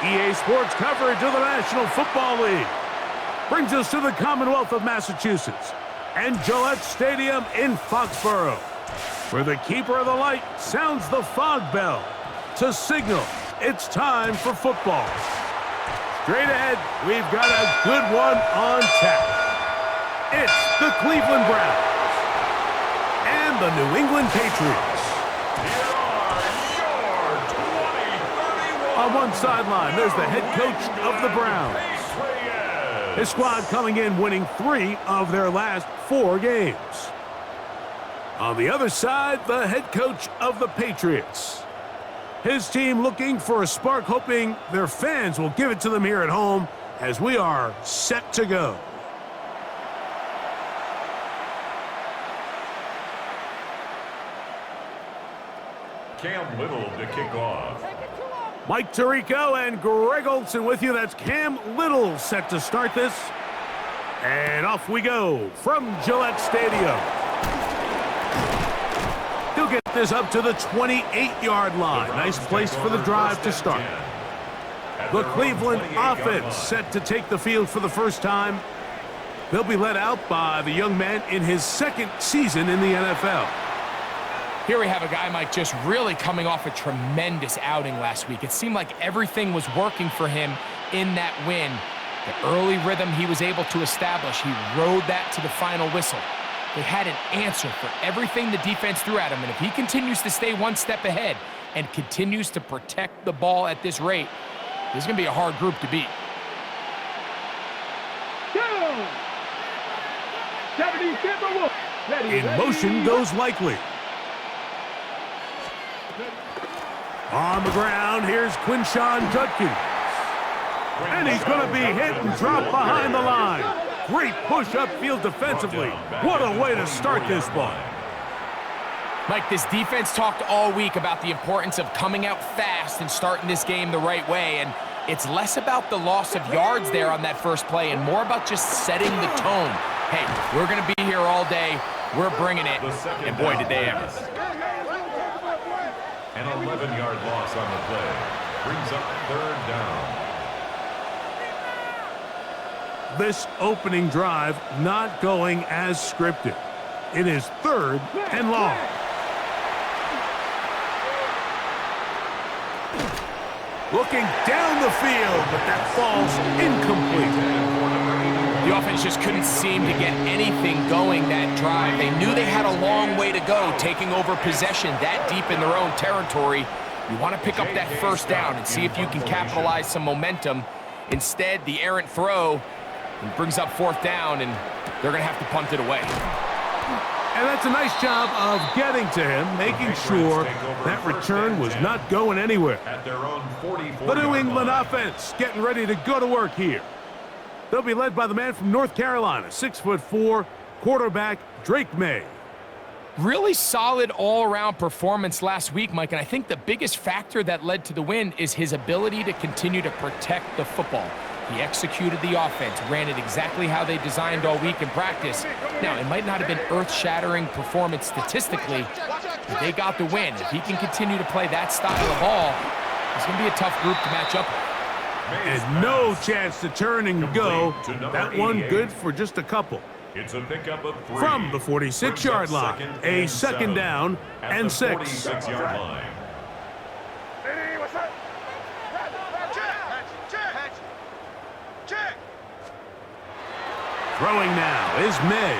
EA Sports coverage of the National Football League brings us to the Commonwealth of Massachusetts and Gillette Stadium in Foxborough, where the keeper of the light sounds the fog bell to signal it's time for football. Straight ahead, we've got a good one on tap. It's the Cleveland Browns and the New England Patriots. Here are your 2031. On one sideline, there's the head coach of the Browns. His squad coming in winning 3 of their last 4 games. On the other side, the head coach of the Patriots. His team looking for a spark, hoping their fans will give it to them here at home as we are set to go. Cam Little to kick off. Mike Tirico and Greg Olson with you. That's Cam Little set to start this. And off we go from Gillette Stadium. He'll get this up to the 28-yard line. Nice place for the drive to start. The Cleveland offense set to take the field for the first time. They'll be led out by the young man in his 2nd season in the NFL. Here we have a guy, Mike, just really coming off a tremendous outing last week. It seemed like everything was working for him in that win. The early rhythm he was able to establish, he rode that to the final whistle. They had an answer for everything the defense threw at him, and if he continues to stay one step ahead and continues to protect the ball at this rate, this is going to be a hard group to beat. In motion goes Likely. On the ground, here's Quinshawn Judkins. And he's going to be hit and dropped behind the line. Great push upfield defensively. What a way to start this ball. Mike, this defense talked all week about the importance of coming out fast and starting this game the right way, and it's less about the loss of yards there on that first play and more about just setting the tone. Hey, we're going to be here all day. We're bringing it, and boy, did they ever. An 11-yard loss on the play. Brings up 3rd down. This opening drive not going as scripted. It is 3rd and long. Looking down the field, but that falls incomplete. The offense just couldn't seem to get anything going that drive. They knew they had a long way to go, taking over possession that deep in their own territory. You want to pick up that first down and see if you can capitalize some momentum. Instead, the errant throw brings up 4th down, and they're going to have to punt it away. And that's a nice job of getting to him, making sure that return was not going anywhere. The New England offense getting ready to go to work here. They'll be led by the man from North Carolina, 6'4", quarterback Drake May. Really solid all-around performance last week, Mike, and I think the biggest factor that led to the win is his ability to continue to protect the football. He executed the offense, ran it exactly how they designed all week in practice. Now, it might not have been earth-shattering performance statistically, but they got the win. If he can continue to play that style of ball, it's going to be a tough group to match up with. And no chance to turn and go. That one good for just a couple. It's a pickup of 3. From the 46-yard line, a 2nd down and 6. 46-yard line. Throwing now is May.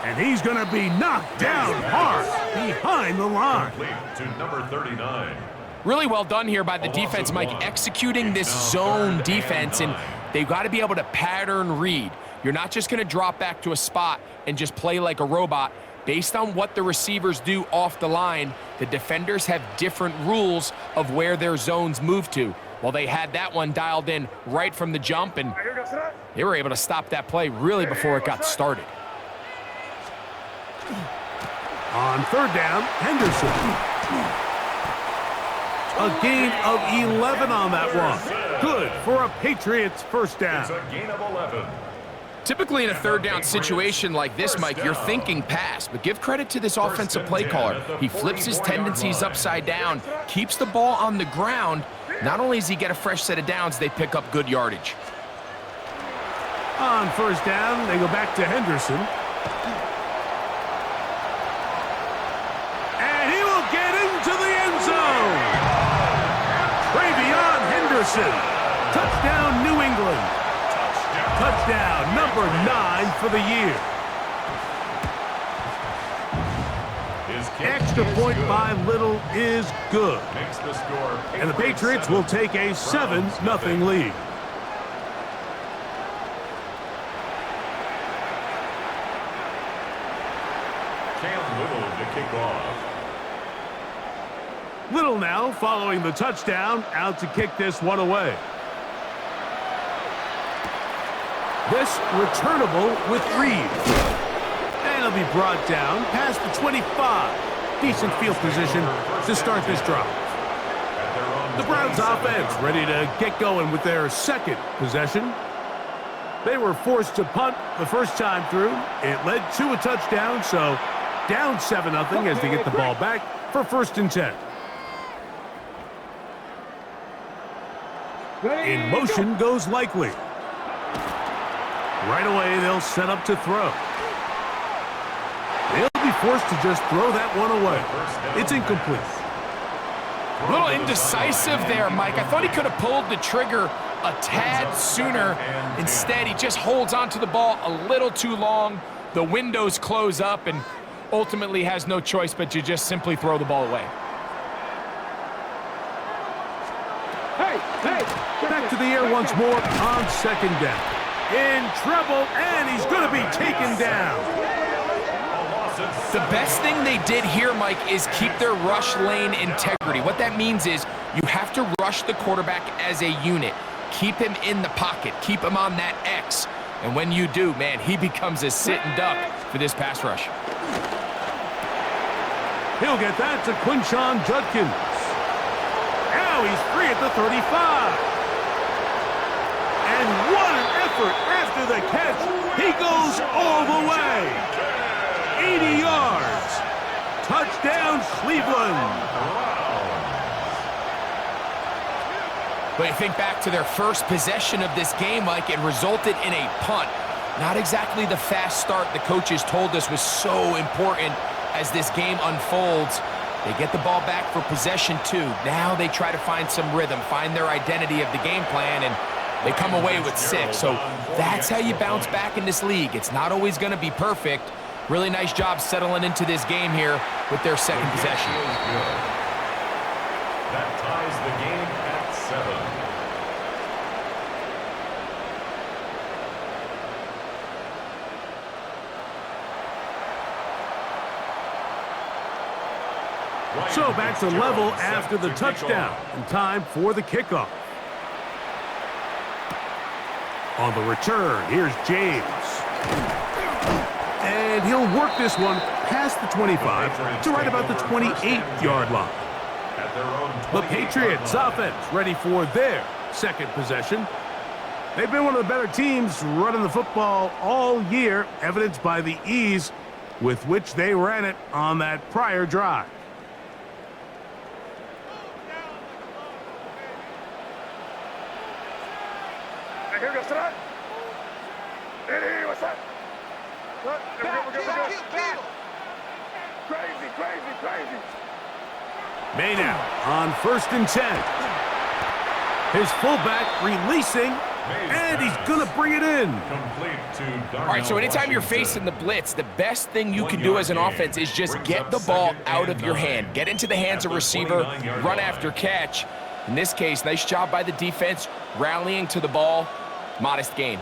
And he's going to be knocked down hard behind the line. To number 39. Really well done here by the defense, Mike, executing this zone defense, and they've got to be able to pattern read. You're not just going to drop back to a spot and just play like a robot. Based on what the receivers do off the line, the defenders have different rules of where their zones move to. Well, they had that one dialed in right from the jump, and they were able to stop that play really before it got started. On 3rd down, Henderson. A gain of 11 on that one. Good for a Patriots first down. It's a gain of 11. Typically in a 3rd down situation like this, Mike, you're thinking pass, but give credit to this offensive play caller. He flips his tendencies upside down, keeps the ball on the ground, not only does he get a fresh set of downs, they pick up good yardage. On first down, they go back to Henderson. And he will get into the end zone. Travion Henderson. Touchdown, New England. Touchdown, number 9 for the year. Extra point by Little is good. And the Patriots will take a 7-0 lead. Little to kick off. Little now following the touchdown, out to kick this one away. This returnable with Reed. And he'll be brought down past the 25. Decent field position to start this drive. The Browns offense ready to get going with their second possession. They were forced to punt the first time through. It led to a touchdown, so down 7-0 as they get the ball back for 1st and 10. In motion goes Likely. Right away, they'll set up to throw. They'll be forced to just throw that one away. It's incomplete. A little indecisive there, Mike. I thought he could have pulled the trigger a tad sooner. Instead, he just holds onto the ball a little too long. The windows close up and ultimately has no choice but to just simply throw the ball away. Back to the air once more on 2nd down. In trouble, and he's going to be taken down. The best thing they did here, Mike, is keep their rush lane integrity. What that means is you have to rush the quarterback as a unit. Keep him in the pocket. Keep him on that X. And when you do, man, he becomes a sitting duck for this pass rush. He'll get that to Quinshon Judkins. Now he's free at the 35. And what an effort after the catch. He goes all the way. 80 yards. Touchdown, Cleveland. But you think back to their first possession of this game, Mike, it resulted in a punt. Not exactly the fast start the coaches told us was so important as this game unfolds. They get the ball back for possession 2. Now they try to find some rhythm, find their identity of the game plan, and they come away with 6. So that's how you bounce back in this league. It's not always going to be perfect. Really nice job settling into this game here with their second possession. That ties the game at 7. So back to level after the touchdown, and time for the kickoff. On the return, here's James. And he'll work this one past the 25 to right about the 28-yard line. The Patriots offense ready for their second possession. They've been one of the better teams running the football all year, evidenced by the ease with which they ran it on that prior drive. Here goes that. Hey, what's that? What? Back. Crazy. Maynard on 1st and 10. His fullback releasing, and he's going to bring it in. All right, so anytime you're facing the blitz, the best thing you can do as an offense is just get the ball out of your hand. Get into the hands of receiver, run after catch. In this case, nice job by the defense, rallying to the ball. Modest gain.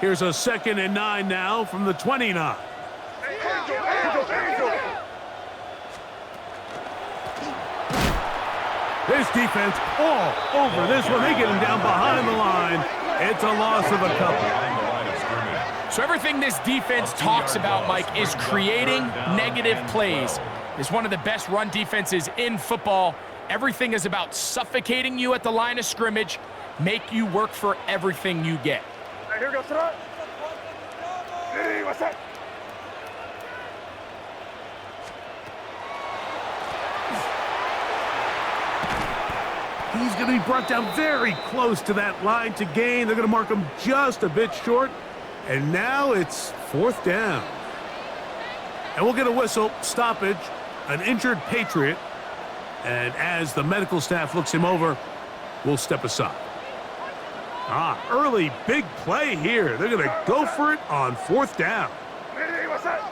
Here's a 2nd and 9 now from the 29. This defense all over this one. They get him down behind the line. It's a loss of a couple. So everything this defense talks about, Mike, is creating negative plays. It's one of the best run defenses in football. Everything is about suffocating you at the line of scrimmage, make you work for everything you get. Here goes that. Hey, what's that? He's going to be brought down very close to that line to gain. They're going to mark him just a bit short. And now it's 4th down. And we'll get a whistle, stoppage, an injured Patriot. And as the medical staff looks him over, we'll step aside. Early big play here. They're going to go for it on 4th down. Hey, what's that?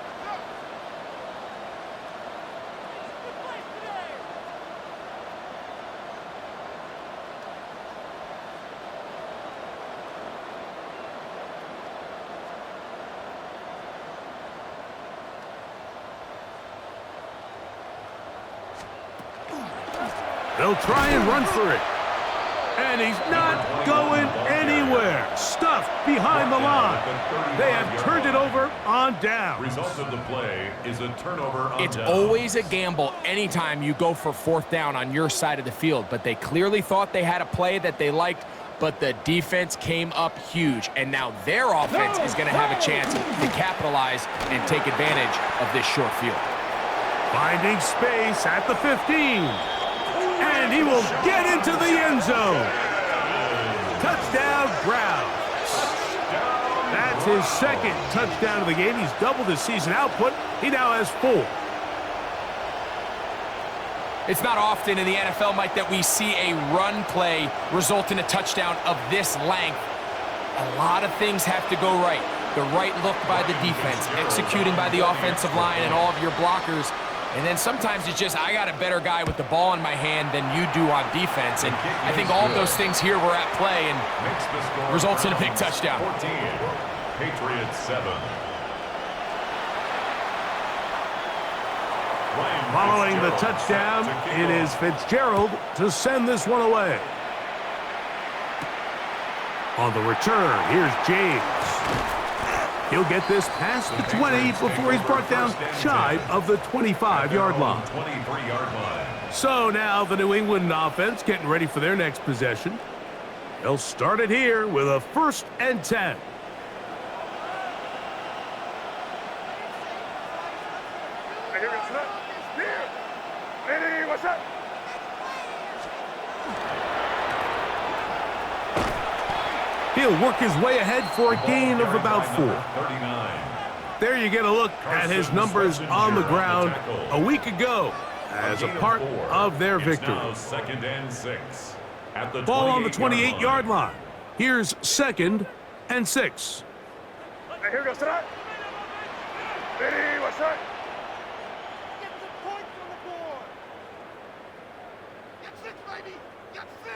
They'll try and run for it. And he's not going anywhere. Stuffed behind the line. They have turned it over on down. Result of the play is a turnover on It's down. always a gamble anytime you go for 4th down on your side of the field, but they clearly thought they had a play that they liked, but the defense came up huge, and now their offense is going to have a chance to capitalize and take advantage of this short field. Finding space at the 15. And he will get into the end zone. Touchdown, Browns. That's his 2nd touchdown of the game. He's doubled his season output. He now has 4. It's not often in the NFL, Mike, that we see a run play result in a touchdown of this length. A lot of things have to go right. The right look by the defense, executing by the offensive line and all of your blockers. And then sometimes it's just, I got a better guy with the ball in my hand than you do on defense. And I think all of those things here were at play and results in a big touchdown. 14, Patriots 7. Following the touchdown, it is Fitzgerald to send this one away. On the return, here's James. He'll get this past the 20 before he's brought down shy of the 25-yard line. 23-yard line. So now the New England offense getting ready for their next possession. They'll start it here with a 1st and 10. Hey, what's that? He'll work his way ahead for a gain of about 4. 39. There you get a look at his numbers on the ground a week ago as a part of their victory. It's now 2nd and 6. At the Ball on the 28-yard 28-yard line. Here's 2nd and 6. Hey, here goes that. Hey, what's that? Get some points on the board. Get 6, baby. Get 6.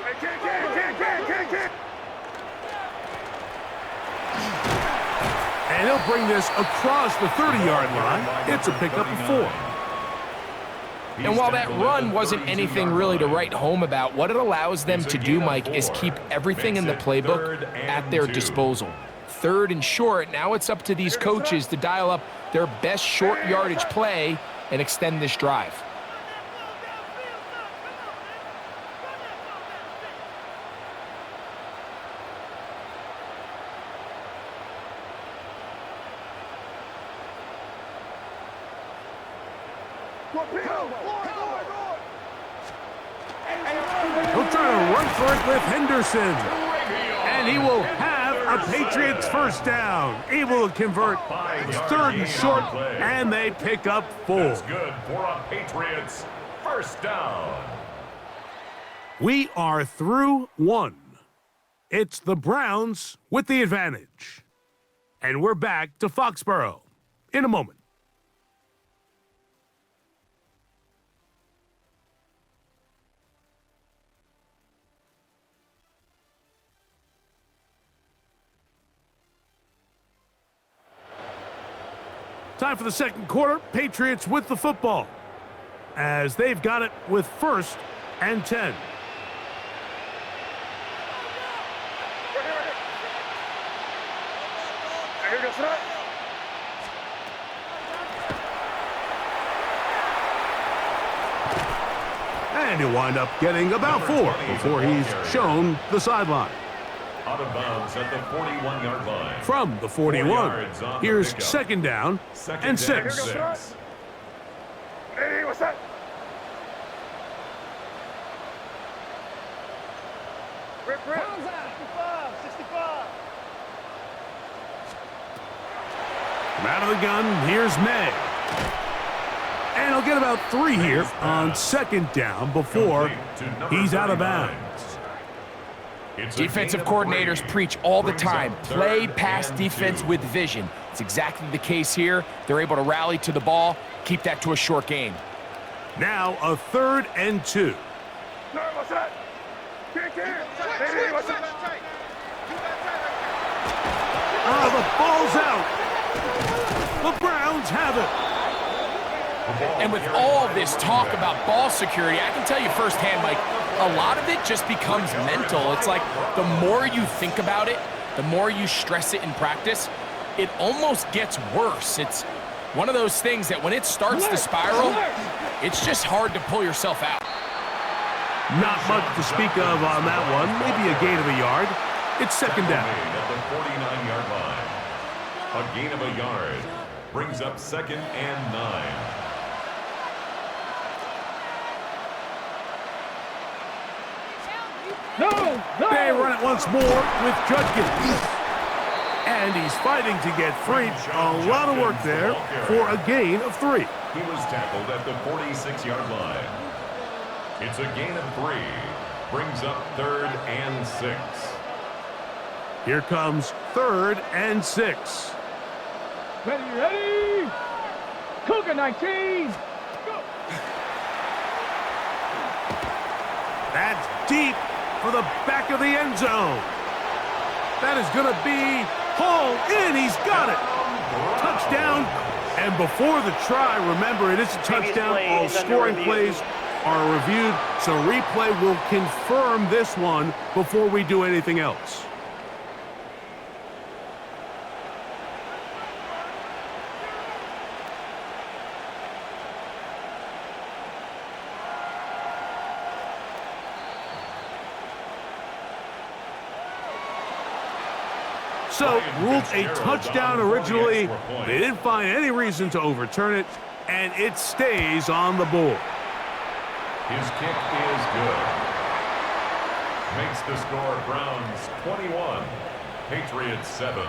Hey, can't. And he'll bring this across the 30-yard line. It's a pickup of 4. And while that run wasn't anything really to write home about, what it allows them to do, Mike, is keep everything in the playbook at their disposal. 3rd and short, now it's up to these coaches to dial up their best short yardage play and extend this drive. He'll try to run for it with Henderson. And he will have a Patriots 1st down. Able to convert. It's 3rd and short, and they pick up 4. That's good for a Patriots 1st down. We are through 1. It's the Browns with the advantage. And we're back to Foxborough in a moment. Time for the 2nd quarter. Patriots with the football as they've got it with 1st and 10. Here goes that. And he'll wind up getting about 4 before he's shown the sideline. Out of bounds at the 41-yard line. From the 41, here's 2nd down and 6. Hey, what's that? Rip. 65, 65. From out of the gun, here's May. And he'll get about 3 here on second down before he's out of bounds. Defensive coordinators preach all the time, play pass defense with vision. It's exactly the case here. They're able to rally to the ball, keep that to a short game. Now a 3rd and 2. No, what's that? Can't. Hey, what's that? Oh, the ball's out. The Browns have it. And with all this talk about ball security, I can tell you firsthand, Mike, a lot of it just becomes mental. It's like the more you think about it, the more you stress it in practice, it almost gets worse. It's one of those things that when it starts to spiral, it's just hard to pull yourself out. Not much to speak of on that one. Maybe a gain of a yard. It's second down. At the 49-yard line. A gain of a yard brings up 2nd and 9. They run it once more with Judkins. And he's fighting to get free. A lot of work there for a gain of 3. He was tackled at the 46-yard line. It's a gain of 3. Brings up 3rd and 6. Here comes 3rd and 6. Ready. Cougar 19. Go. That's deep for the back of the end zone. That is going to be hauled in. He's got it. Touchdown. And before the try, remember, it is a touchdown. All scoring plays are reviewed, so replay will confirm this one before we do anything else. So, ruled a touchdown originally. They didn't find any reason to overturn it, and it stays on the board. His kick is good. Makes the score Browns 21, Patriots 7.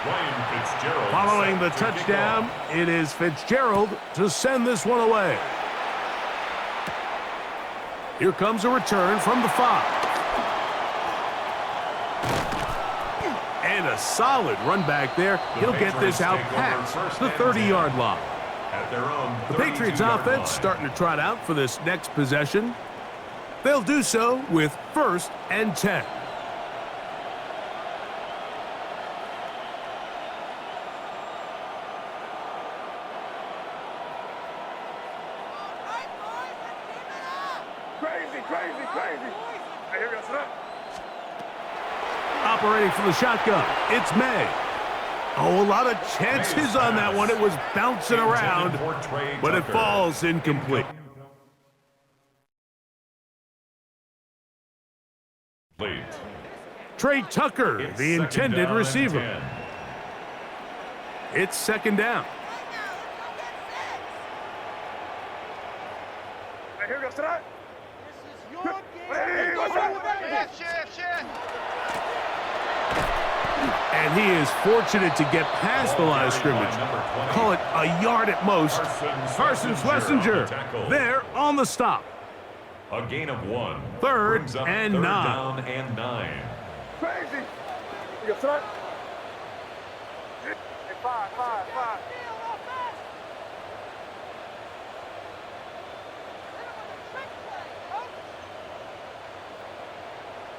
Ryan Fitzgerald. Following the touchdown, it is Fitzgerald to send this one away. Here comes a return from the 5. And a solid run back there. He'll get this out past the 30-yard line. At their own The Patriots offense starting to trot out for this next possession. They'll do so with 1st and 10. Crazy. Hey, here we go. Sit up. Operating from the shotgun, it's May. Oh, a lot of chances on that one. It was bouncing around, but it falls incomplete. Trey Tucker, the intended receiver. It's 2nd down. Hey, here we go. Sit up. This is your game. Hey, what's that? Shit. And he is fortunate to get past the line of scrimmage. Call it a yard at most. Carson Schlesinger there on the stop. A gain of 1. 3rd and 9. Down and 9. Crazy. You go. Sit up. Hey, 5.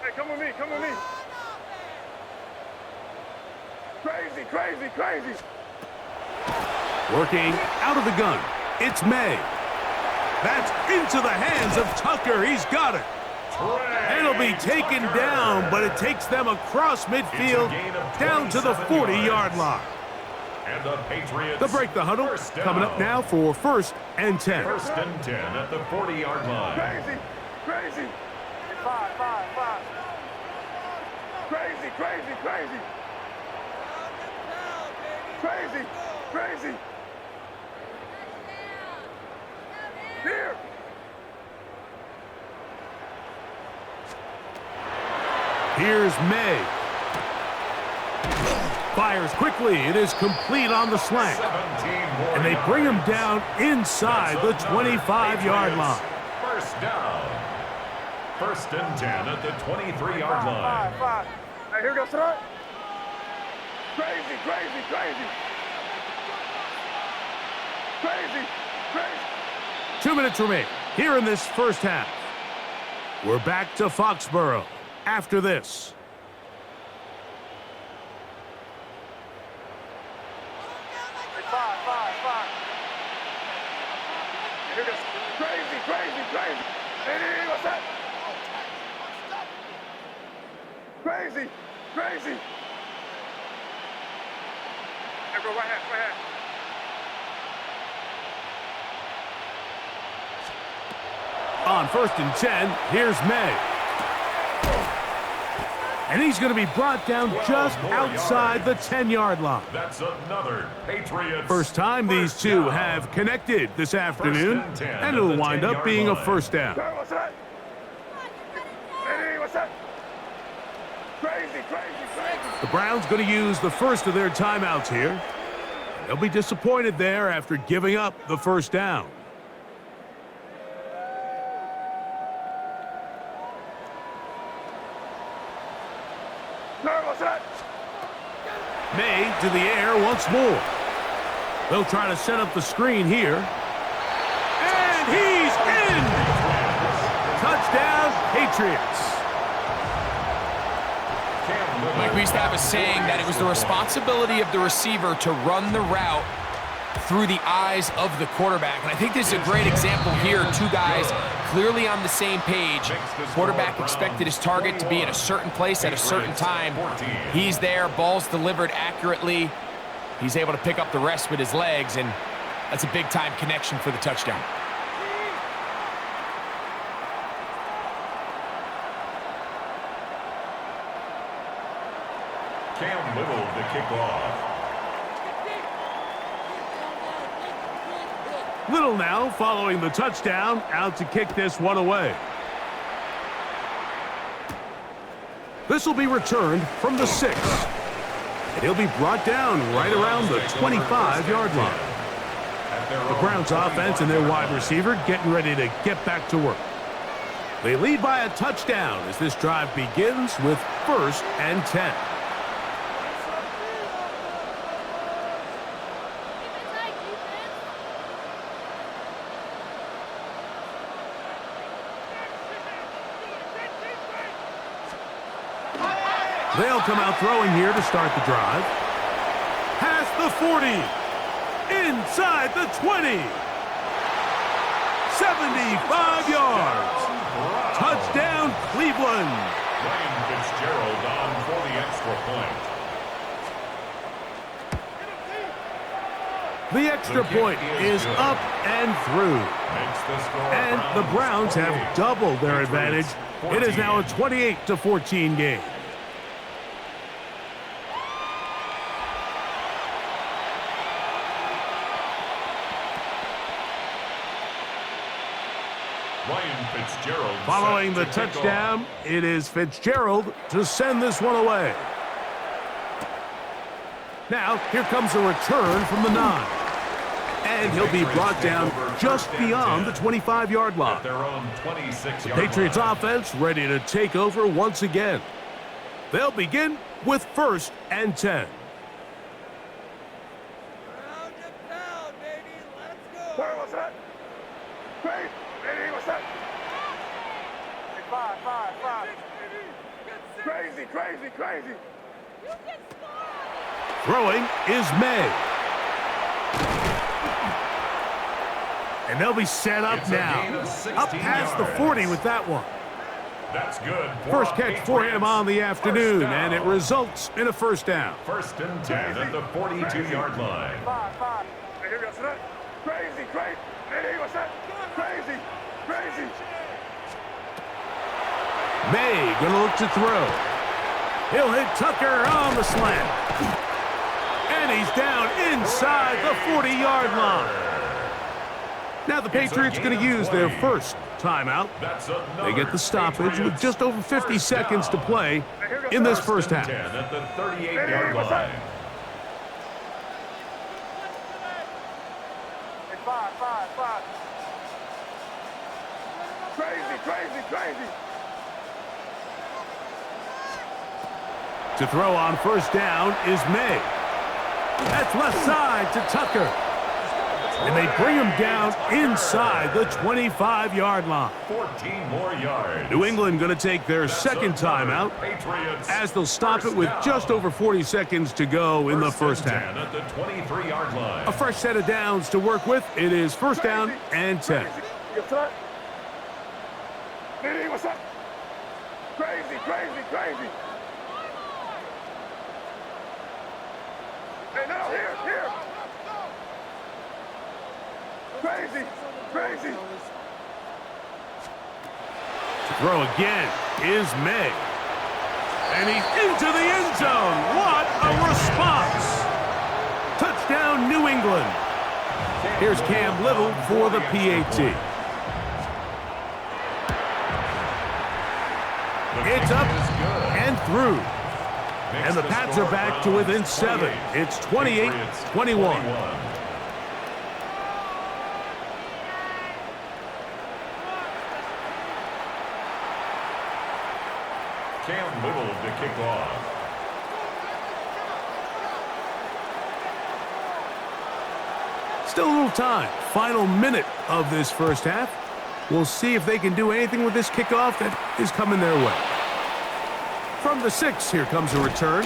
Hey, come with me. Crazy. Working out of the gun, it's May. That's into the hands of Tucker. He's got it. And it'll be taken down, but it takes them across midfield down to the 40-yard line. And the Patriots. The break the huddle coming up now for 1st and 10. 1st and 10 at the 40-yard line. Crazy. 5. Crazy. Here. Here's May. Fires quickly. It is complete on the slant. And they bring him down inside the 25-yard line. First down. First and 10 at the 23-yard line. Five. Hey, here we go, son. Crazy. Crazy. 2 minutes remain here in this first half. We're back to Foxborough after this. Five. Here goes. Crazy. Hey, what's that? Crazy. Hey, bro, right hand. On first and 10, here's May. And he's going to be brought down just outside the 10-yard line. That's another Patriots. First time these two have connected this afternoon, and it'll wind up being a first down. Hey, what's that? Hey, what's that? Crazy. The Browns going to use the first of their timeouts here. They'll be disappointed there after giving up the first down. What's that? May to the air once more. They'll try to set up the screen here. And he's in! Touchdown, Patriots. Like we used to have a saying that it was the responsibility of the receiver to run the route through the eyes of the quarterback. And I think this is a great example here. Two guys clearly on the same page. Quarterback expected his target to be in a certain place at a certain time. He's there, ball's delivered accurately. He's able to pick up the rest with his legs, and that's a big-time connection for the touchdown. Cam Little to kick off. Little now following the touchdown, out to kick this one away. This will be returned from the 6. And he'll be brought down right around the 25-yard line. The Browns offense and their wide receiver getting ready to get back to work. They lead by a touchdown as this drive begins with first and 10. They'll come out throwing here to start the drive. Past the 40. Inside the 20. 75 yards. Touchdown, Cleveland. Ryan Fitzgerald on for the extra point. The extra point is up and through. And the Browns have doubled their advantage. It is now a 28-14 game. Ryan Fitzgerald. Following the touchdown, it is Fitzgerald to send this one away. Now, here comes a return from the 9. And he'll be brought down just beyond the 25-yard line. The Patriots offense ready to take over once again. They'll begin with first and 10. Round and pound, baby. Let's go. What's that? Hey, what's that? Five. Crazy. You can score. Throwing is May. And they'll be set up now. Up past the 40 with that one. That's good. First catch for him on the afternoon, and it results in a first down. First and 10 at the 42-yard line. Five. Hey, here we go, son. Crazy. Hey, what's that? Crazy. May gonna look to throw. He'll hit Tucker on the slant. And he's down inside the 40-yard line. Now the Patriots going to use their first timeout. They get the stoppage with just over 50 seconds to play in this first half. At the 38-yard line. Five. Crazy. To throw on first down is May. That's left side to Tucker. And they bring him down inside the 25-yard line. 14 more yards. New England going to take their second timeout as they'll stop it with just over 40 seconds to go in the first half. At the 23-yard line. A fresh set of downs to work with. It is first down and 10. Hey, what's up? Crazy. Hey, no, here. Crazy. To throw again is May. And he's into the end zone. What a response. Touchdown, New England. Here's Cam Little for the PAT. It's up and through. And the Pats are back to within 7. It's 28-21. Cam Little to kick off. Still a little time. Final minute of this first half. We'll see if they can do anything with this kickoff that is coming their way. From the 6, here comes a return.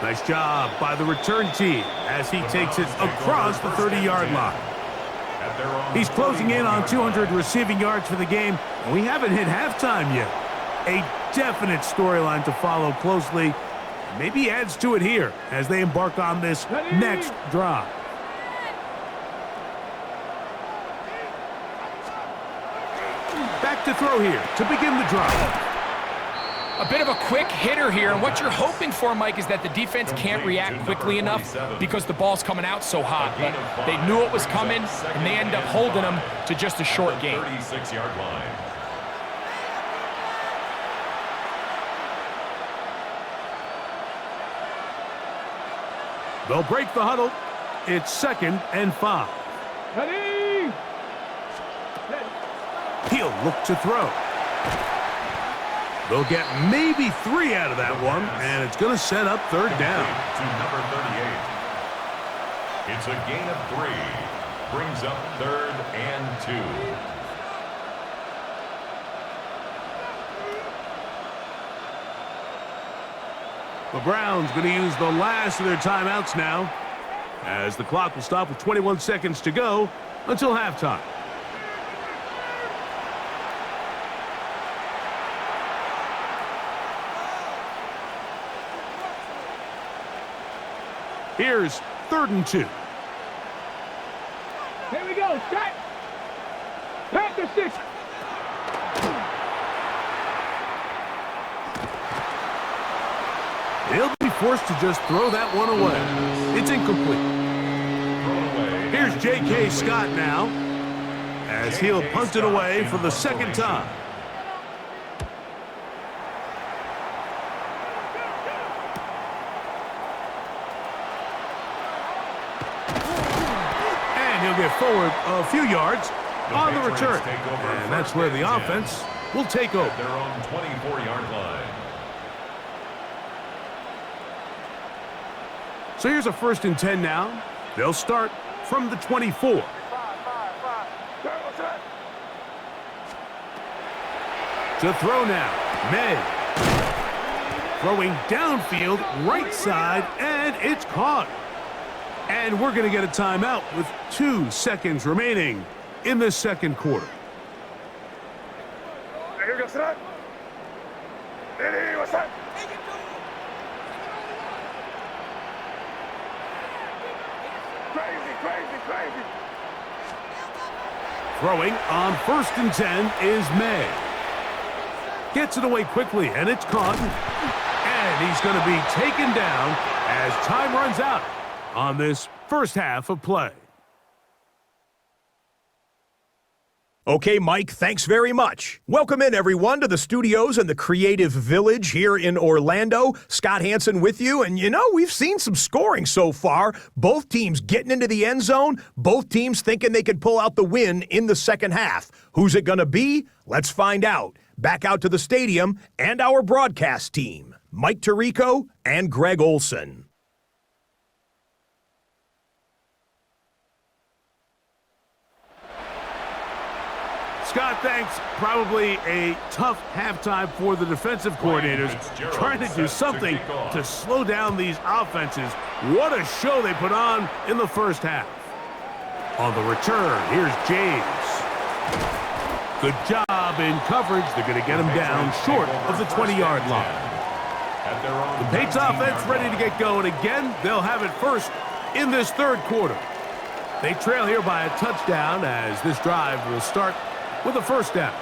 Nice job by the return team as he takes it across the 30-yard line. He's closing in on 200 receiving yards for the game, and we haven't hit halftime yet. A definite storyline to follow closely. Maybe adds to it here as they embark on this next drive. Back to throw here to begin the drive. A bit of a quick hitter here, and what you're hoping for, Mike, is that the defense can't react quickly enough because the ball's coming out so hot. But they knew it was coming, and they end up holding them to just a short game. 36-yard line. They'll break the huddle. It's 2nd and 5. Ready? He'll look to throw. They'll get maybe 3 out of that one, and it's going to set up third down. To number 38. It's a gain of 3. Brings up 3rd and 2. The Browns going to use the last of their timeouts now, as the clock will stop with 21 seconds to go until halftime. Here's 3rd and 2. Here we go. Set. Panther 6. He'll be forced to just throw that one away. It's incomplete. Here's J.K. Scott now, as he'll punt it away for the 2nd time. Get forward a few yards on the return. And that's where the offense will take over. Their own 24-yard line. So here's a 1st and 10 now. They'll start from the 24. To throw now, May. Throwing downfield, right side, and it's caught. And we're going to get a timeout with 2 seconds remaining in the 2nd quarter. Here goes that. Hey, what's that? Crazy. Throwing on 1st and 10 is May. Gets it away quickly, and it's caught. And he's going to be taken down as time runs out on this first half of play. Okay, Mike, thanks very much. Welcome in, everyone, to the studios in the Creative Village here in Orlando. Scott Hansen with you, and we've seen some scoring so far. Both teams getting into the end zone, both teams thinking they could pull out the win in the second half. Who's it going to be? Let's find out. Back out to the stadium and our broadcast team, Mike Tirico and Greg Olson. Scott, thanks. Probably a tough halftime for the defensive coordinators, trying to do something to slow down these offenses. What a show they put on in the first half. On the return, here's James. Good job in coverage. They're going to get him down short of the 20-yard line. The Patriots offense ready to get going again. They'll have it first in this third quarter. They trail here by a touchdown as this drive will start with a first down.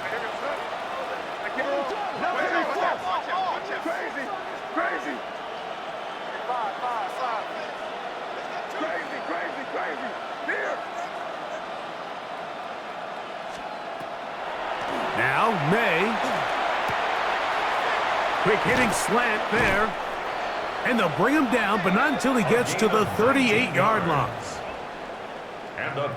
Now, May. Quick hitting slant there. And they'll bring him down, but not until he gets to the 38-yard line.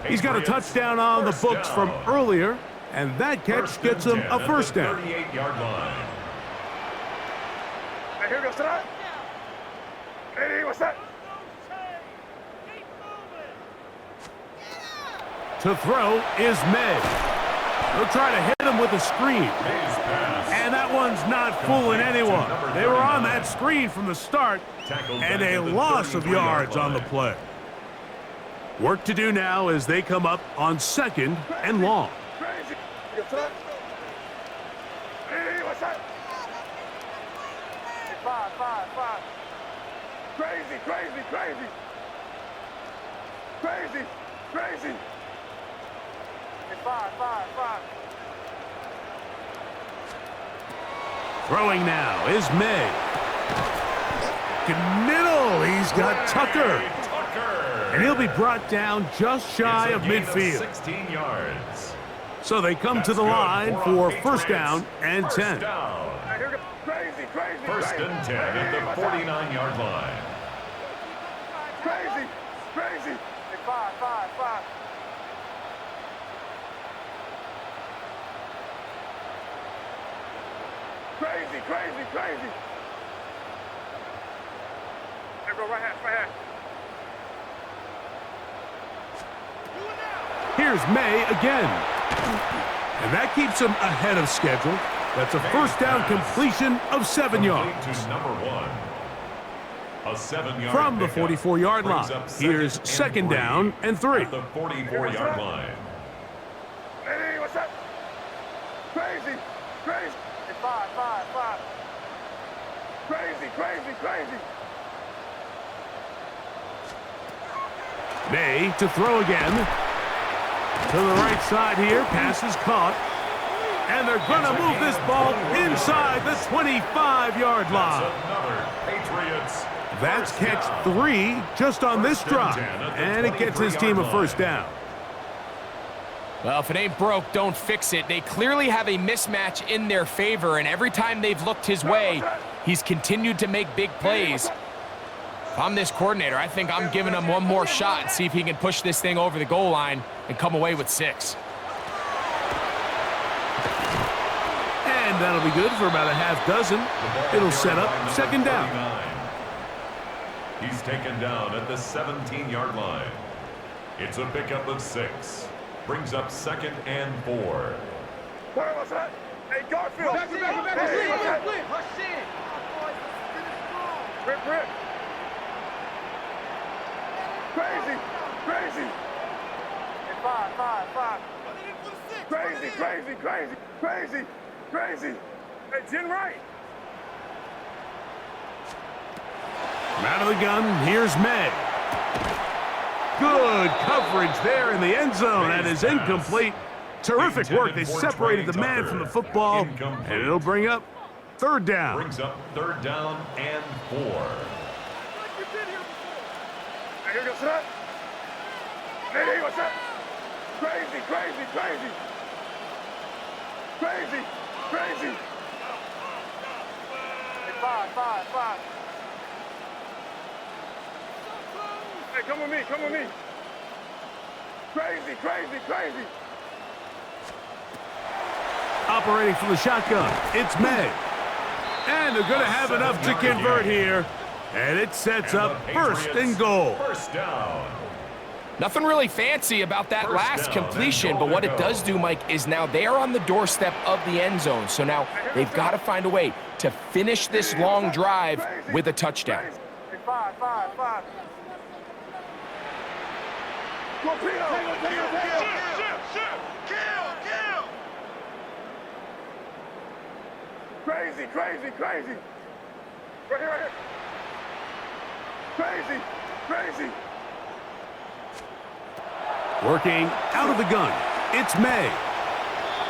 He's got a touchdown on the books from earlier, and that catch gets him a first down. 38-yard line. Here goes that. Hey, what's that? To throw is May. They'll try to hit him with a screen. And that one's not fooling anyone. They were on that screen from the start, and a loss of yards on the play. Work to do now as they come up on second and long. Hey, what's that? 5. Crazy. Crazy. 5. Throwing now is May. Good middle. He's got Tucker. And he'll be brought down just shy of midfield. 16 yards. So they come to the line for first down and 10. Crazy. First and 10 at the 49-yard line. Crazy. 5. Crazy. Here go right hand. Here's May again. And that keeps him ahead of schedule. That's a first down completion of 7 yards. To number 1. A 7-yard From the pickup 44-yard brings line. up Here's second down and 3. At the 44-yard line. Hey, what's that? Crazy. 5. Crazy. May to throw again. To the right side here. Pass is caught. And they're going to move this ball inside the 25-yard line. Another Patriots. That's catch 3 just on this drive. And it gets his team a first down. Well, if it ain't broke, don't fix it. They clearly have a mismatch in their favor, and every time they've looked his way, he's continued to make big plays. If I'm this coordinator, I think I'm giving him one more shot and see if he can push this thing over the goal line and come away with 6. And that'll be good for about a half dozen. It'll set up second down. He's taken down at the 17-yard line. It's a pickup of 6. Brings up second and 4. What's that? Hey, Garfield. Hush in. Rip. Crazy. 5. Crazy. Hey, Jen Wright. Out of the gun, here's May. Good coverage there in the end zone. That is incomplete. Terrific work. They separated the man from the football, and it'll bring up third down. Brings up third down and 4. Here goes that. Hey, what's that? Crazy. Crazy, crazy. Hey, five. Hey, come with me. Crazy. Operating from the shotgun, it's May. And they're going to have enough to convert here. And it sets up first and goal. First down. Nothing really fancy about that last completion, but what it does do, Mike, is now they are on the doorstep of the end zone. So now they've got to find a way to finish this long drive with a touchdown. Hey, five. Torpedo! Kill! Crazy. Right here. Crazy. Working out of the gun, it's May.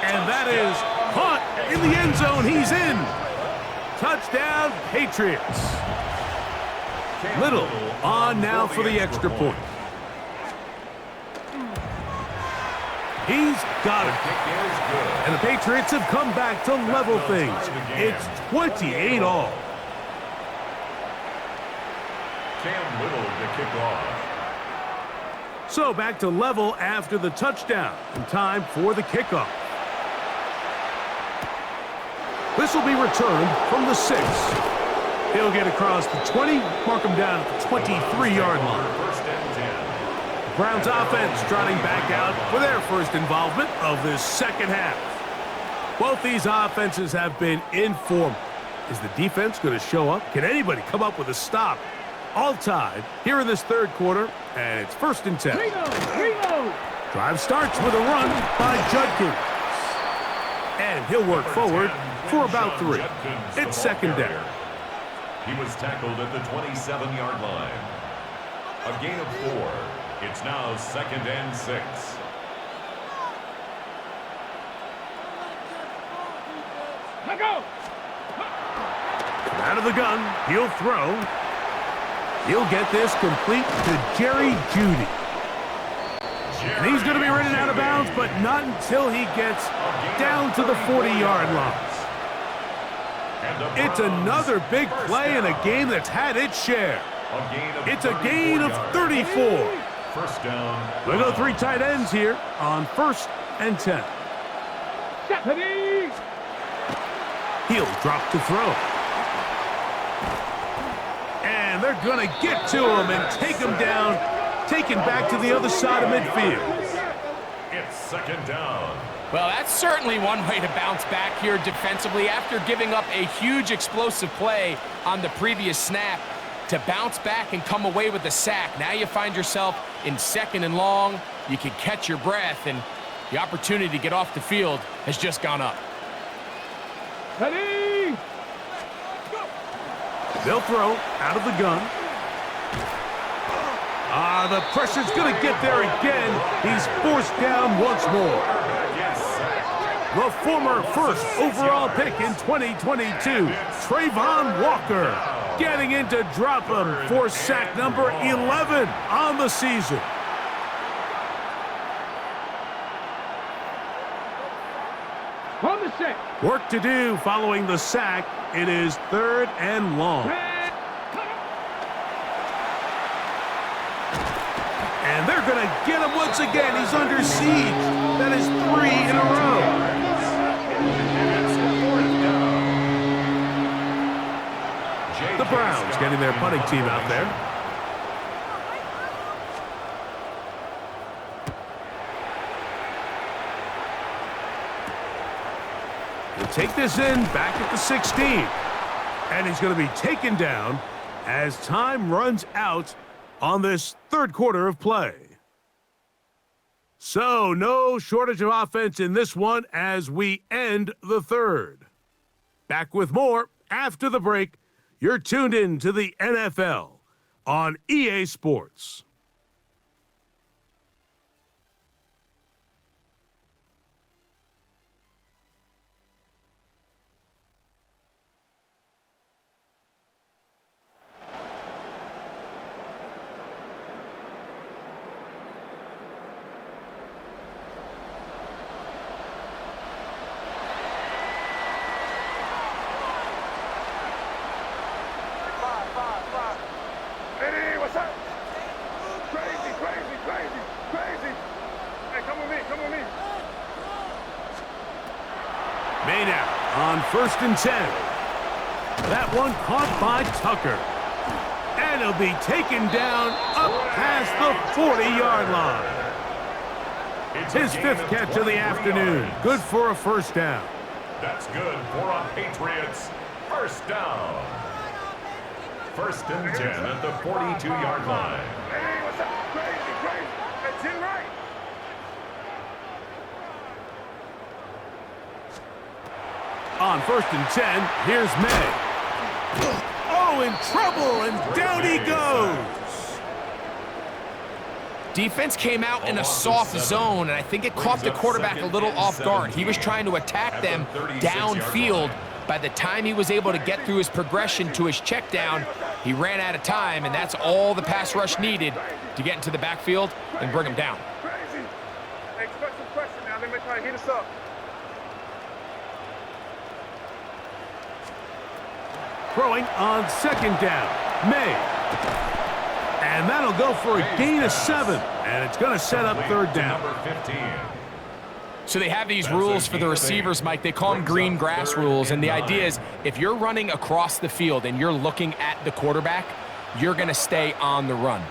And that is caught in the end zone. He's in. Touchdown, Patriots. Little on now for the extra point. He's got it. And the Patriots have come back to level things. It's 28 all. Cam Little to kick off. So back to level after the touchdown, and time for the kickoff. This will be returned from the 6. He'll get across the 20, mark him down at the 23-yard line. First and 10. Browns offense trotting back out for their first involvement of this second half. Both these offenses have been in form. Is the defense going to show up? Can anybody come up with a stop? All tied here in this third quarter, and it's first and 10. Drive starts with a run by Judkins. And he'll work forward for about 3. It's second down. He was tackled at the 27-yard line. A gain of 4. It's now second and 6. Let go! Out of the gun, he'll throw. He'll get this complete to Jerry Jeudy. And he's going to be ridden out of bounds, but not until he gets down to the 40-yard line. It's another big play in a game that's had its share. It's a gain of 34. First down. We'll go 3 tight ends here on first and 10. He'll drop to throw. And they're going to get to him and take him down, taken back to the other side of midfield. It's second down. Well, that's certainly one way to bounce back here defensively after giving up a huge explosive play on the previous snap. To bounce back and come away with a sack. Now you find yourself in second and long. You can catch your breath, and the opportunity to get off the field has just gone up. Ready! They'll throw out of the gun. The pressure's going to get there again. He's forced down once more. The former first overall pick in 2022, Trayvon Walker, getting in to drop him for sack number 11 on the season. On the 6. Work to do following the sack. It is third and long. And they're going to get him once again. He's under siege. That is 3 in a row. The Browns getting their punting team out there. He'll take this in back at the 16. And he's going to be taken down as time runs out on this third quarter of play. So no shortage of offense in this one as we end the third. Back with more after the break. You're tuned in to the NFL on EA Sports. on 1st and 10. That one caught by Tucker. And he'll be taken down up past the 40-yard line. His 5th catch of the afternoon. Good for a first down. That's good for a Patriots first down. 1st and 10 at the 42-yard line. Hey, what's up? Crazy, crazy. That's it right. On 1st and 10, here's May. Oh, in trouble, and down he goes. Defense came out in a soft zone, and I think it caught the quarterback a little off guard. He was trying to attack them downfield. By the time he was able to get through his progression to his check down, he ran out of time, and that's all the pass rush needed to get into the backfield and bring him down. Crazy. Hey, expect some pressure now. They may try to heat us up. Throwing on 2nd down, May. And that'll go for a gain of 7. And it's going to set up 3rd down. Number 15. So they have these rules for the receivers, Mike. They call them green grass rules. And the idea is if you're running across the field and you're looking at the quarterback, you're going to stay on the run.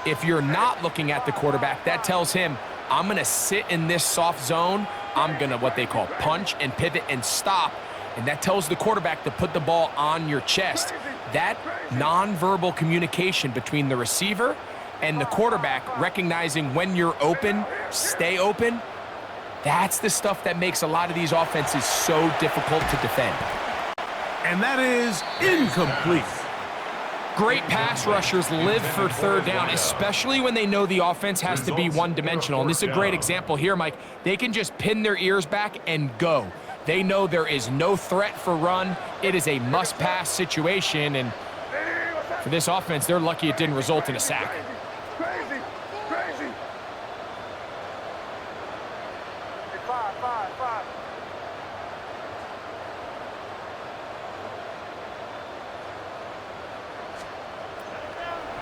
If you're not looking at the quarterback, that tells him, I'm going to sit in this soft zone. I'm going to what they call punch and pivot and stop. And that tells the quarterback to put the ball on your chest. That nonverbal communication between the receiver and the quarterback, recognizing when you're open, stay open, that's the stuff that makes a lot of these offenses so difficult to defend. And that is incomplete. Great pass rushers live for 3rd down, especially when they know the offense has to be one-dimensional. And this is a great example here, Mike. They can just pin their ears back and go. They know there is no threat for run. It is a must-pass situation, and for this offense, they're lucky it didn't result in a sack. Crazy, crazy. Hey, 5, 5, 5.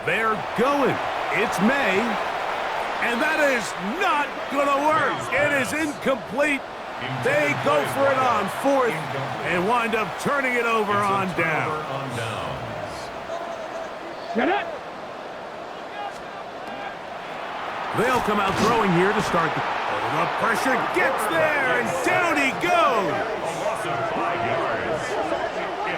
They're going. It's May. And that is not going to work. It is incomplete. They go for it on 4th and wind up turning it over on down. They'll come out throwing here to start. The pressure gets there, and down he goes.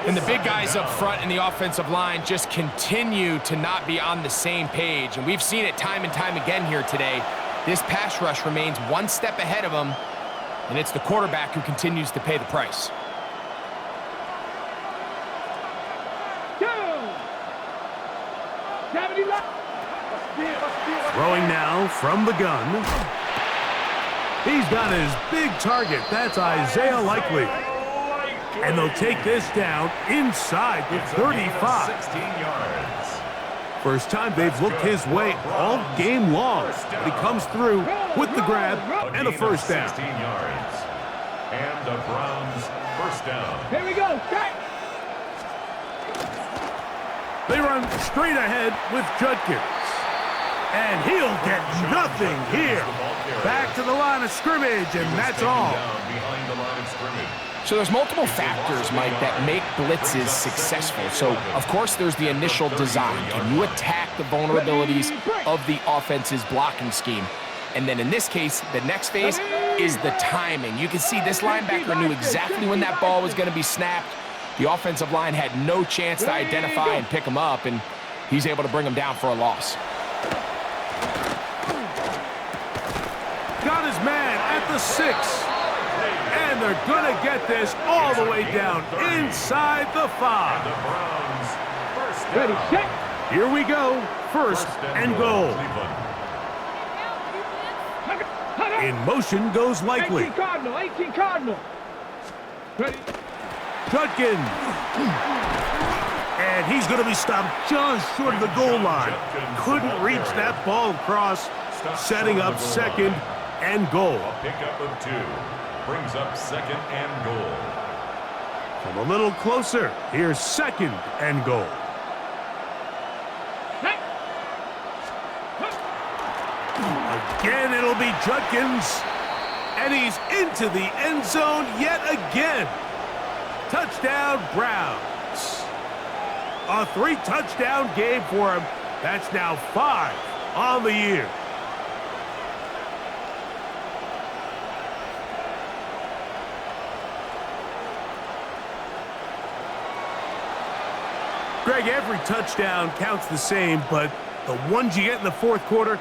And the big guys up front in the offensive line just continue to not be on the same page. And we've seen it time and time again here today. This pass rush remains one step ahead of them, and it's the quarterback who continues to pay the price. Throwing now from the gun. He's got his big target. That's Isaiah Likely. And they'll take this down inside the 35. 16 yards. First time they've looked his way all game long. But he comes through with the grab and a first down. 16 yards. And the Browns first down. Here we go. They run straight ahead with Judkins. And he'll get nothing here. Back to the line of scrimmage, and that's all. Behind the line of scrimmage. So there's multiple factors, Mike, that make blitzes successful. So, of course, there's the initial design. Can you attack the vulnerabilities of the offense's blocking scheme? And then in this case, the next phase is the timing. You can see this linebacker knew exactly when that ball was going to be snapped. The offensive line had no chance to identify and pick him up, and he's able to bring him down for a loss. Got his man at the 6. And they're going to get this all the way down inside the 5. The Browns first down. Ready, set. Here we go. First and goal. In motion goes Likely. 18 Cardinal, 18 Cardinal. Ready. Judkins. And he's going to be stopped just short of the goal line. Couldn't reach that ball across, setting up second and goal. A pickup of 2 brings up second and goal. Come a little closer. Here's second and goal. Again, it'll be Judkins. And he's into the end zone yet again. Touchdown, Browns. A 3-touchdown game for him. That's now 5 on the year. Greg, every touchdown counts the same, but the ones you get in the fourth quarter,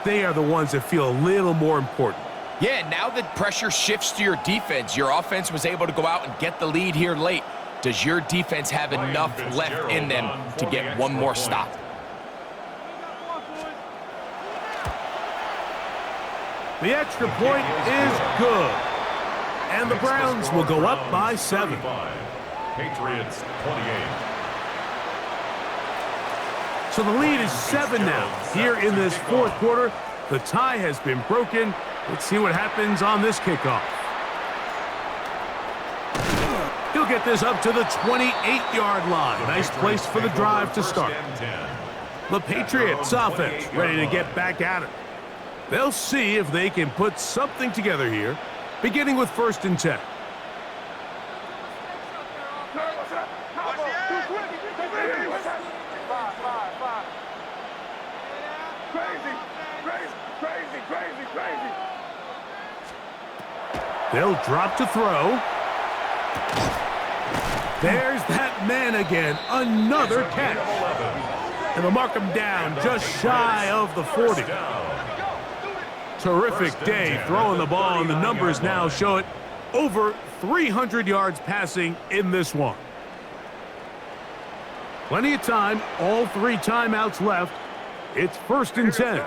they are the ones that feel a little more important. Yeah, now that pressure shifts to your defense, your offense was able to go out and get the lead here late. Does your defense have enough left in them to get one more stop? The extra point is good. And the Browns will go up by 7. Patriots 28. So the lead is 7 now. Here in this fourth quarter, the tie has been broken. Let's see what happens on this kickoff. He'll get this up to the 28-yard line. Nice place for the drive to start. The Patriots offense ready to get back at it. They'll see if they can put something together here, beginning with 1st and 10. They'll drop to throw. There's that man again. Another catch. And they'll mark him down just shy of the 40. Terrific day throwing the ball, and the numbers now show it. Over 300 yards passing in this one. Plenty of time. All 3 timeouts left. It's 1st and 10.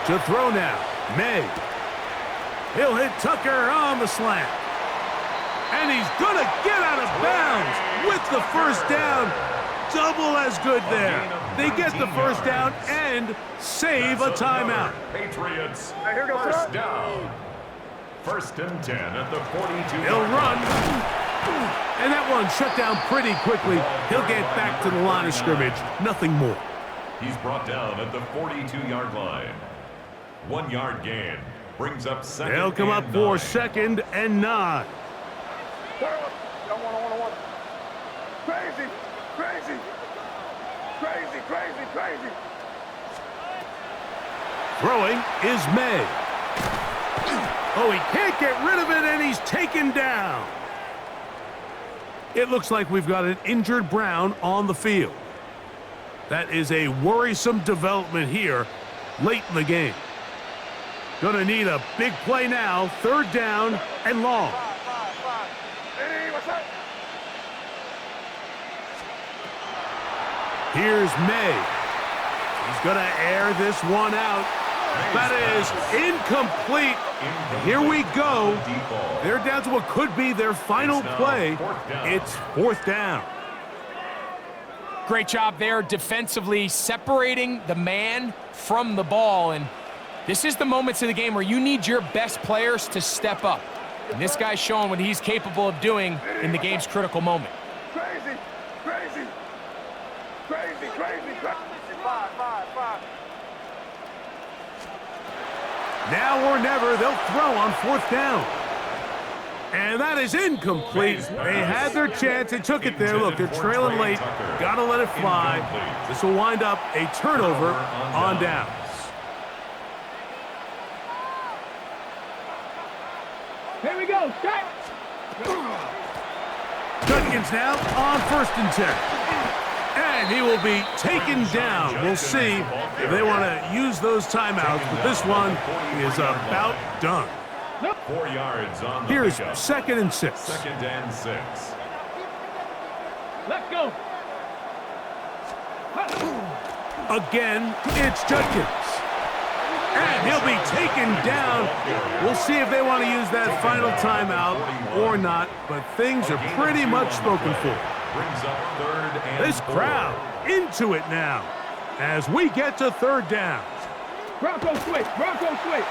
To throw now, May. He'll hit Tucker on the slant. And he's going to get out of bounds with the first down. Double as good there. They get the first down and save a timeout. Patriots, first down. 1st and 10 at the 42. He'll run. And that one shut down pretty quickly. He'll get back to the line of scrimmage. Nothing more. He's brought down at the 42-yard line. 1-yard gain brings up 2nd. They'll come up for 2nd and 9. Crazy, crazy, crazy, crazy, crazy. Throwing is May. Oh, he can't get rid of it, and he's taken down. It looks like we've got an injured Brown on the field. That is a worrisome development here late in the game. Gonna need a big play now. 3rd down and long. Here's May. He's gonna air this one out. That is incomplete. Here we go. They're down to what could be their final play. It's 4th down. Great job there defensively, separating the man from the ball. And this is the moments of the game where you need your best players to step up. And this guy's showing what he's capable of doing in the game's critical moment. Crazy, crazy, crazy, crazy, crazy. 5. Now or never, they'll throw on 4th down. And that is incomplete. They had their chance. They took it there. Look, they're trailing late. Got to let it fly. This will wind up a turnover on downs. Here we go. Set. Judkins now on 1st and 10. And he will be taken down. We'll see if they want to use those timeouts, but this one is about done. 4 yards on the Here's pickup. 2nd and 6. 2nd and 6. Let's go. Again, it's Judkins. And he'll be taken down. We'll see if they want to use that final timeout or not, but things are pretty much spoken for. Brings up 3rd and This 4. crowd into it now as we get to 3rd down. Bronco switch. Bronco switch.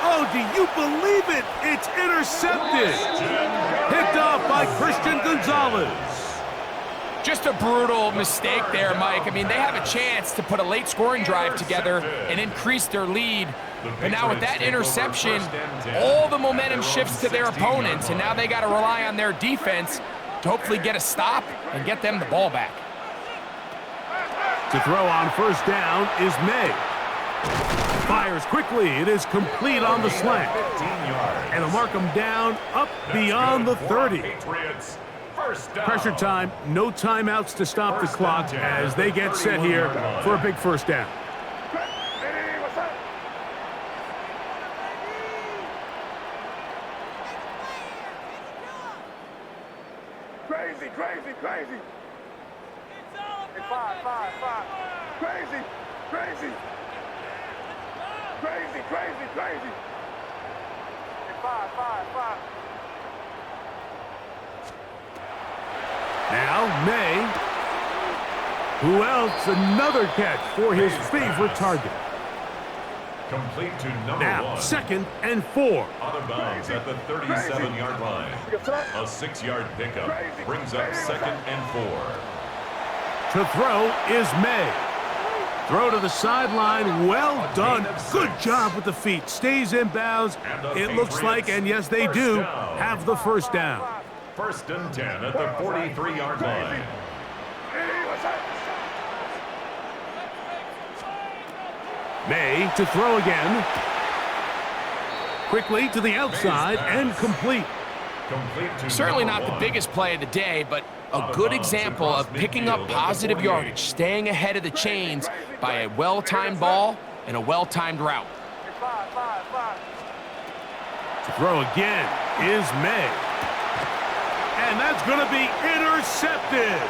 Oh, do you believe it? It's intercepted. by Christian Gonzalez. Just a brutal mistake there, Mike. I mean, they have a chance to put a late scoring drive together and increase their lead. But now with that interception, all the momentum shifts to their opponents, and now they got to rely on their defense to hopefully get a stop and get them the ball back. To throw on first down is May. Fires quickly. It is complete on the slant. And they'll mark him down up beyond the 30. Pressure time, no timeouts to stop the clock as they get set here for a big first down. Crazy, crazy, crazy. Hey, five. Crazy, crazy. Crazy, crazy, crazy. Hey, five. Now, May. Who else? Another catch for his favorite target. Complete to number Now, 1. 2nd and 4. Out of bounds at the 37-yard line. A 6-yard pickup brings up 2nd and 4. To throw is May. Throw to the sideline. Well done. Good job with the feet. Stays in bounds. It looks like, and yes, they do, have the first down. 1st and 10 at the 43-yard line. May to throw again. Quickly to the outside and complete. Certainly not the biggest play of the day, but a good example of picking up positive yardage, staying ahead of the chains by a well-timed ball and a well-timed route. To throw again is May. And that's going to be intercepted.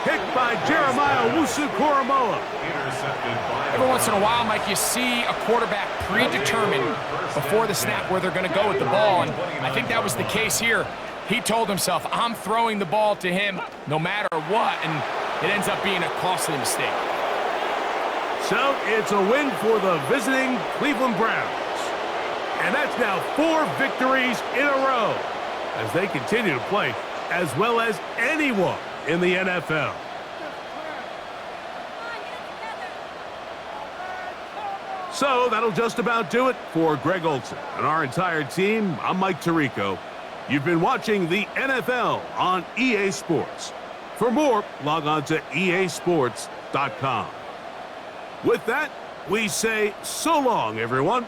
Picked by Jeremiah Wusu-Koramoah. Every once in a while, Mike, you see a quarterback predetermined before the snap where they're going to go with the ball, and I think that was the case here. He told himself, I'm throwing the ball to him no matter what, and it ends up being a costly mistake. So it's a win for the visiting Cleveland Browns. And that's now 4 victories in a row as they continue to play as well as anyone in the NFL. So that'll just about do it for Greg Olson and our entire team. I'm Mike Tirico. You've been watching the NFL on EA Sports. For more, log on to easports.com. With that, we say so long, everyone.